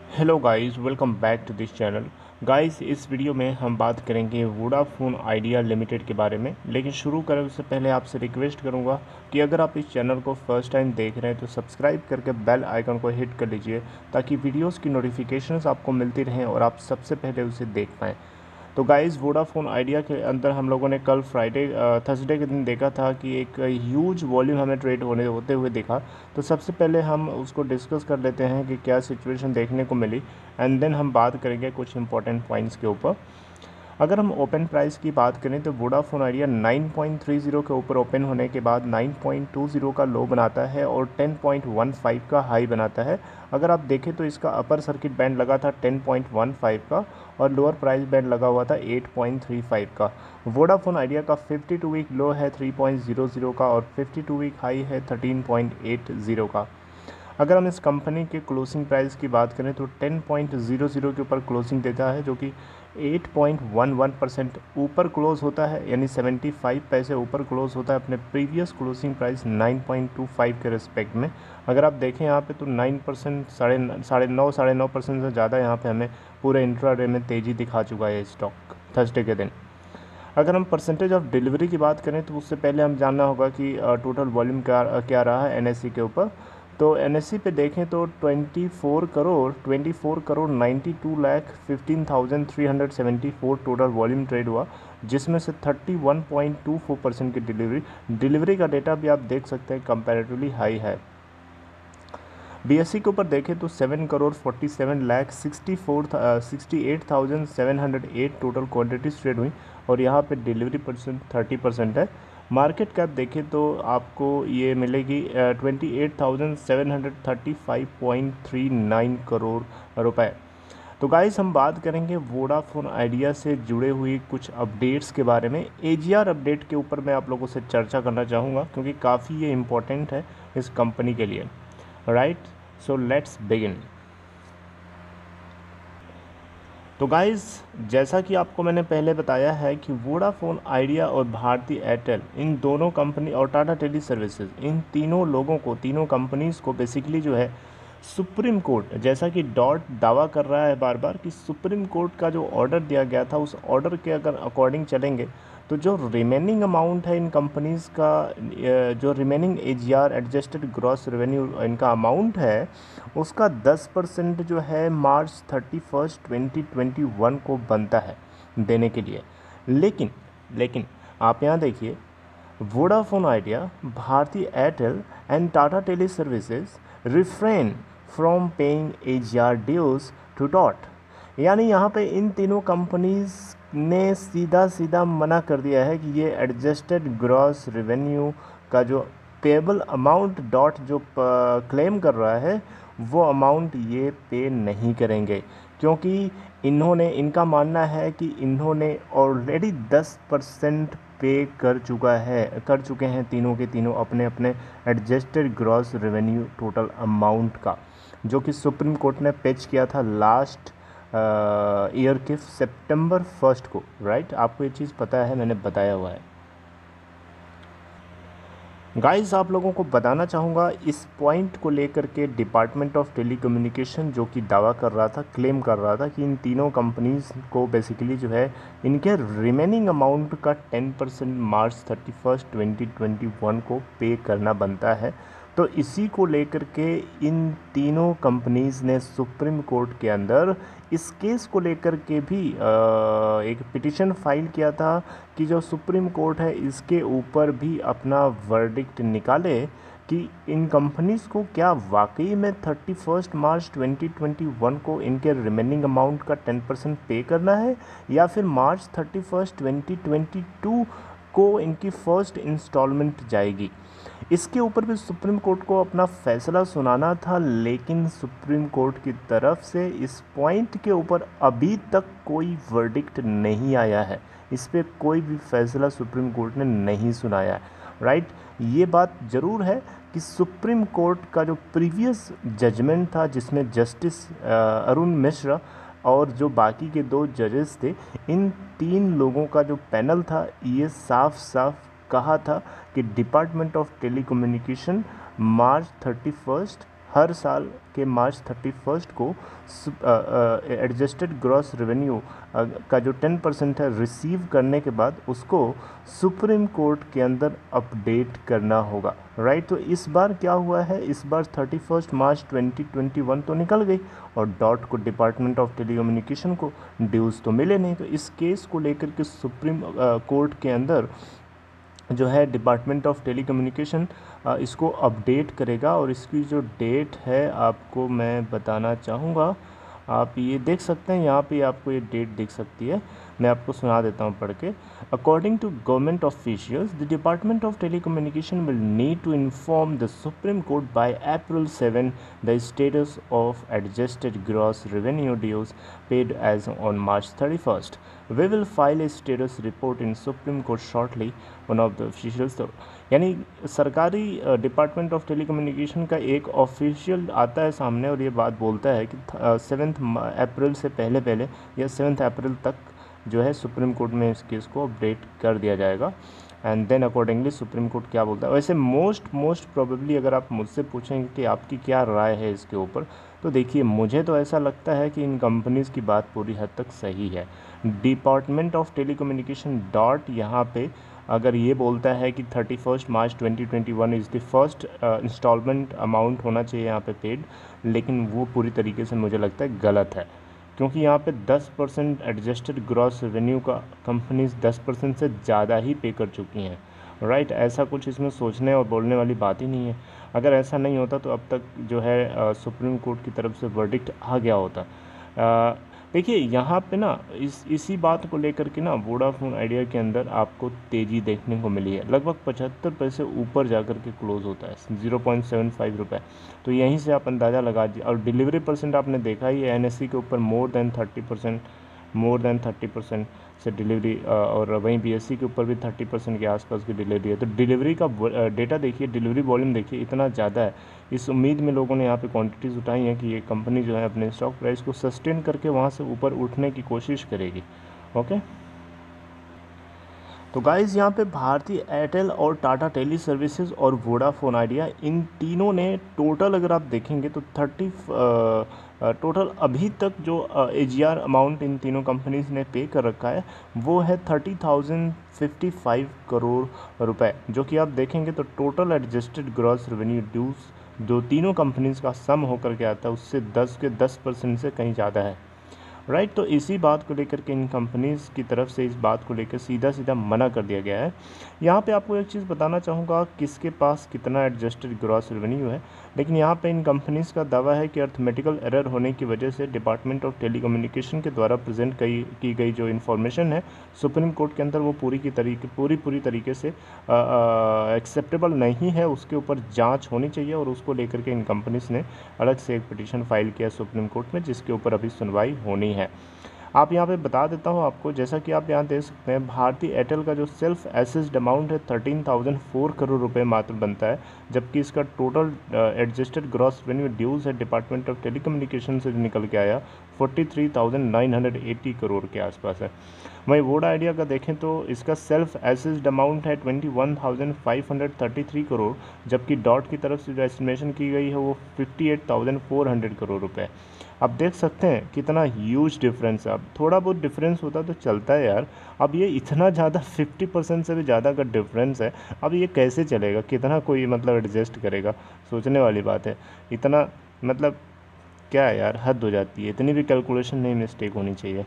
Hello guys, welcome back to this channel. Guys, इस video में हम बात करेंगे वोडाफोन आइडिया लिमिटेड के बारे में। लेकिन शुरू करें उससे पहले आपसे रिक्वेस्ट करूंगा कि अगर आप इस चैनल को फर्स्ट टाइम देख रहे हैं तो सब्सक्राइब करके बेल आइकन को हिट कर लीजिए, ताकि वीडियोस की नोटिफिकेशंस आपको मिलती रहें और आप सबसे पहले उसे देख पाएँ। तो गाइस, वोडाफोन आइडिया के अंदर हम लोगों ने कल थर्सडे के दिन देखा था कि एक ह्यूज वॉल्यूम हमें ट्रेड होते हुए देखा। तो सबसे पहले हम उसको डिस्कस कर लेते हैं कि क्या सिचुएशन देखने को मिली, एंड देन हम बात करेंगे कुछ इंपॉर्टेंट पॉइंट्स के ऊपर। अगर हम ओपन प्राइस की बात करें तो वोडाफोन आइडिया 9.30 के ऊपर ओपन होने के बाद 9.20 का लो बनाता है और 10.15 का हाई बनाता है। अगर आप देखें तो इसका अपर सर्किट बैंड लगा था 10.15 का और लोअर प्राइस बैंड लगा हुआ था 8.35 का। वोडाफोन आइडिया का 52 वीक लो है 3.00 का और 52 वीक हाई है 13.80 का। अगर हम इस कंपनी के क्लोजिंग प्राइस की बात करें तो 10.00 के ऊपर क्लोजिंग देता है, जो कि 8.11% ऊपर क्लोज होता है, यानी 75 पैसे ऊपर क्लोज होता है अपने प्रीवियस क्लोजिंग प्राइस 9.25 के रिस्पेक्ट में। अगर आप देखें यहाँ पे तो 9% साढ़े नौ परसेंट से ज़्यादा यहाँ पे हमें पूरे इंट्राडे में तेज़ी दिखा चुका है स्टॉक थर्सडे के दिन। अगर हम परसेंटेज ऑफ डिलीवरी की बात करें तो उससे पहले हम जानना होगा कि टोटल वॉल्यूम क्या रहा है एनएससी के ऊपर। तो एनएससी पे देखें तो 24 crore 92 lakh 15,374 total volume trade हुआ, जिसमें से 31.24% की डिलीवरी का डेटा भी आप देख सकते हैं कंपैरेटिवली हाई है। बीएससी के ऊपर देखें तो 7 crore 47 lakh 68,708 total quantities trade हुई और यहाँ पे डिलीवरी परसेंट 30% है। मार्केट कैप देखें तो आपको ये मिलेगी 28,735.39 करोड़ रुपए। तो गाइस, हम बात करेंगे वोडाफोन आइडिया से जुड़े हुए कुछ अपडेट्स के बारे में। एजीआर अपडेट के ऊपर मैं आप लोगों से चर्चा करना चाहूँगा, क्योंकि काफ़ी ये इम्पोर्टेंट है इस कंपनी के लिए। Right, so let's begin. तो गाइस, जैसा कि आपको मैंने पहले बताया है कि वोडाफोन आइडिया और भारती एयरटेल, इन दोनों कंपनी और टाटा टेली सर्विसेज, इन तीनों कंपनीज़ को बेसिकली जो है सुप्रीम कोर्ट, जैसा कि डॉट दावा कर रहा है बार बार कि सुप्रीम कोर्ट का जो ऑर्डर दिया गया था उस ऑर्डर के अगर अकॉर्डिंग चलेंगे तो जो रिमेनिंग अमाउंट है इन कंपनीज़ का, जो remaining AGR adjusted gross revenue इनका अमाउंट है, उसका 10% जो है मार्च 31 2021 को बनता है देने के लिए। लेकिन लेकिन आप यहाँ देखिए, Vodafone Idea, Bharti Airtel and Tata teleservices refrain from paying AGR dues to DoT, यानी यहाँ पे इन तीनों कंपनीज ने सीधा सीधा मना कर दिया है कि ये एडजस्टेड ग्रॉस रेवेन्यू का जो पेबल अमाउंट डॉट जो क्लेम कर रहा है वो अमाउंट ये पे नहीं करेंगे, क्योंकि इनका मानना है कि इन्होंने ऑलरेडी 10% पे कर चुके हैं तीनों के तीनों अपने अपने adjusted gross revenue total amount का, जो कि सुप्रीम कोर्ट ने पेश किया था लास्ट ईयर के सितंबर 1 को। राइट, आपको ये चीज़ पता है, मैंने बताया हुआ है। गाइस, आप लोगों को बताना चाहूँगा इस पॉइंट को लेकर के डिपार्टमेंट ऑफ टेलीकम्युनिकेशन जो कि दावा कर रहा था, क्लेम कर रहा था कि इन तीनों कंपनीज़ को बेसिकली जो है इनके रिमेनिंग अमाउंट का 10% मार्च 31 2021 को पे करना बनता है। तो इसी को लेकर के इन तीनों कंपनीज़ ने सुप्रीम कोर्ट के अंदर इस केस को लेकर के भी एक पिटीशन फाइल किया था कि जो सुप्रीम कोर्ट है इसके ऊपर भी अपना वर्डिक्ट निकाले कि इन कंपनीज़ को क्या वाकई में 31 मार्च 2021 को इनके रिमेनिंग अमाउंट का 10% पे करना है, या फिर मार्च 31 2022 को इनकी फर्स्ट इंस्टॉलमेंट जाएगी। इसके ऊपर भी सुप्रीम कोर्ट को अपना फैसला सुनाना था, लेकिन सुप्रीम कोर्ट की तरफ से इस पॉइंट के ऊपर अभी तक कोई वर्डिक्ट नहीं आया है। इस पर कोई भी फैसला सुप्रीम कोर्ट ने नहीं सुनाया है। राइट, ये बात ज़रूर है कि सुप्रीम कोर्ट का जो प्रीवियस जजमेंट था, जिसमें जस्टिस अरुण मिश्रा और जो बाकी के 2 जजेस थे, इन 3 लोगों का जो पैनल था, ये साफ साफ कहा था कि डिपार्टमेंट ऑफ टेलीकम्युनिकेशन मार्च 31 हर साल के मार्च 31 को एडजस्टेड ग्रॉस रेवेन्यू का जो 10% है रिसीव करने के बाद उसको सुप्रीम कोर्ट के अंदर अपडेट करना होगा, राइट। तो इस बार क्या हुआ है, इस बार 31 मार्च 2021 तो निकल गई और डॉट को डिपार्टमेंट ऑफ टेलीकम्युनिकेशन को ड्यूज़ तो मिले नहीं। तो इस केस को लेकर के सुप्रीम कोर्ट के अंदर जो है डिपार्टमेंट ऑफ टेलीकम्युनिकेशन इसको अपडेट करेगा। और इसकी जो डेट है आपको मैं बताना चाहूँगा, आप ये देख सकते हैं, यहाँ पे आपको ये डेट दिख सकती है, मैं आपको सुना देता हूँ पढ़ के। According to government officials, the department of telecommunication will need to inform the supreme court by April 7 the status of adjusted gross revenue dues paid as on March 31st. We will file a status report in Supreme Court shortly, one of the officials। तो यानी सरकारी department of telecommunication का एक official आता है सामने और ये बात बोलता है कि 7 अप्रैल से पहले या 7 अप्रैल तक जो है सुप्रीम कोर्ट में इस केस को अपडेट कर दिया जाएगा। And then accordingly supreme court क्या बोलता है। वैसे मोस्ट प्रोबेबली अगर आप मुझसे पूछेंगे कि आपकी क्या राय है इसके ऊपर, तो देखिए मुझे तो ऐसा लगता है कि इन कंपनीज़ की बात पूरी हद तक सही है। डिपार्टमेंट ऑफ टेलीकम्युनिकेशन डॉट यहाँ पे अगर ये बोलता है कि 31 March 2021 is the first instalment amount होना चाहिए यहाँ पे पेड, लेकिन वो पूरी तरीके से मुझे लगता है गलत है, क्योंकि यहाँ पे 10% एडजस्टेड ग्रॉस रेवेन्यू का कंपनीज 10% से ज़्यादा ही पे कर चुकी हैं, राइट। ऐसा कुछ इसमें सोचने और बोलने वाली बात ही नहीं है। अगर ऐसा नहीं होता तो अब तक जो है सुप्रीम कोर्ट की तरफ से वर्डिक्ट आ गया होता। देखिए यहाँ पे ना इसी बात को लेकर के ना वोडाफोन आइडिया के अंदर आपको तेज़ी देखने को मिली है। लगभग 75 पैसे ऊपर जाकर के क्लोज़ होता है, 0.75 रुपये। तो यहीं से आप अंदाज़ा लगा दीजिए। और डिलीवरी परसेंट आपने देखा ही है, एनएससी के ऊपर मोर देन 30% से डिलीवरी, और वहीं बीएससी के ऊपर भी 30% के आसपास की डिलीवरी है। तो डिलीवरी का डेटा देखिए, डिलीवरी वॉल्यूम देखिए, इतना ज़्यादा है। इस उम्मीद में लोगों ने यहाँ पे क्वांटिटीज़ उठाई हैं कि ये कंपनी जो है अपने स्टॉक प्राइस को सस्टेन करके वहाँ से ऊपर उठने की कोशिश करेगी। ओके, तो गाइज़ यहाँ पे भारती एयरटेल और टाटा टेली सर्विसेज और वोडाफोन आइडिया, इन तीनों ने टोटल अगर आप देखेंगे तो टोटल अभी तक जो एजीआर अमाउंट इन तीनों कंपनीज ने पे कर रखा है वो है 30,055 करोड़ रुपए, जो कि आप देखेंगे तो total adjusted gross revenue dues जो तीनों कंपनीज का सम होकर के आता है उससे 10% से कहीं ज़्यादा है, राइट। तो इसी बात को लेकर के इन कंपनीज़ की तरफ से इस बात को लेकर सीधा मना कर दिया गया है। यहाँ पे आपको एक चीज़ बताना चाहूँगा, किसके पास कितना एडजस्टेड ग्रॉस रेवेन्यू है, लेकिन यहाँ पे इन कंपनीज़ का दावा है कि अर्थमेटिकल एरर होने की वजह से डिपार्टमेंट ऑफ टेलीकम्युनिकेशन के द्वारा प्रेजेंट की गई जो इन्फॉर्मेशन है सुप्रीम कोर्ट के अंदर वो पूरी तरीके से एक्सेप्टेबल नहीं है। उसके ऊपर जाँच होनी चाहिए और उसको लेकर के इन कंपनीज़ ने अलग से एक पिटीशन फाइल किया सुप्रीम कोर्ट में, जिसके ऊपर अभी सुनवाई होनी है। आप यहाँ पे बता देता हूँ आपको, जैसा कि आप यहाँ देख सकते हैं, भारती एयरटेल का जो सेल्फ एसेस्ड अमाउंट है 13,004 करोड़ रुपए मात्र बनता है, जबकि इसका total adjusted gross revenue dues है डिपार्टमेंट ऑफ टेलीकम्युनिकेशन से निकल के आया 43,980 करोड़ के आसपास है। वहीं वोडा आइडिया का देखें तो इसका सेल्फ एसेस्ड अमाउंट है 21,533 करोड़, जबकि डॉट की तरफ से जो एस्टिमेशन की गई है वो 58,400 करोड़ रुपए। आप देख सकते हैं कितना ह्यूज डिफरेंस है। अब थोड़ा बहुत डिफरेंस होता तो चलता है यार, अब ये इतना ज़्यादा 50% से भी ज़्यादा का डिफरेंस है, अब ये कैसे चलेगा, कितना कोई मतलब एडजस्ट करेगा, सोचने वाली बात है। इतना मतलब क्या है यार, हद हो जाती है, इतनी भी कैलकुलेशन नहीं मिस्टेक होनी चाहिए।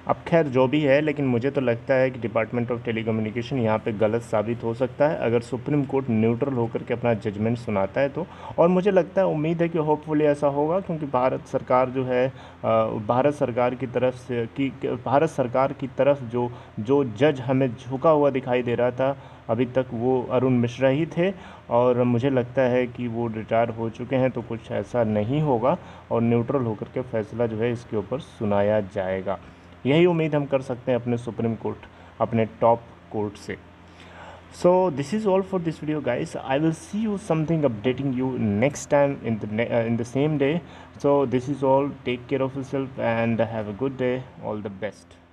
अब खैर जो भी है, लेकिन मुझे तो लगता है कि डिपार्टमेंट ऑफ टेलीकम्युनिकेशन यहाँ पे गलत साबित हो सकता है अगर सुप्रीम कोर्ट न्यूट्रल होकर के अपना जजमेंट सुनाता है तो। और मुझे लगता है, उम्मीद है कि होपफुली ऐसा होगा, क्योंकि भारत सरकार जो है भारत सरकार की तरफ जो जज हमें झुका हुआ दिखाई दे रहा था अभी तक वो अरुण मिश्रा ही थे, और मुझे लगता है कि वो रिटायर हो चुके हैं, तो कुछ ऐसा नहीं होगा और न्यूट्रल होकर के फैसला जो है इसके ऊपर सुनाया जाएगा। यही उम्मीद हम कर सकते हैं अपने सुप्रीम कोर्ट, अपने टॉप कोर्ट से। So this is all for this video guys. I will see you something updating you next time in the same day. So this is all. Take care of yourself and have a good day. All the best.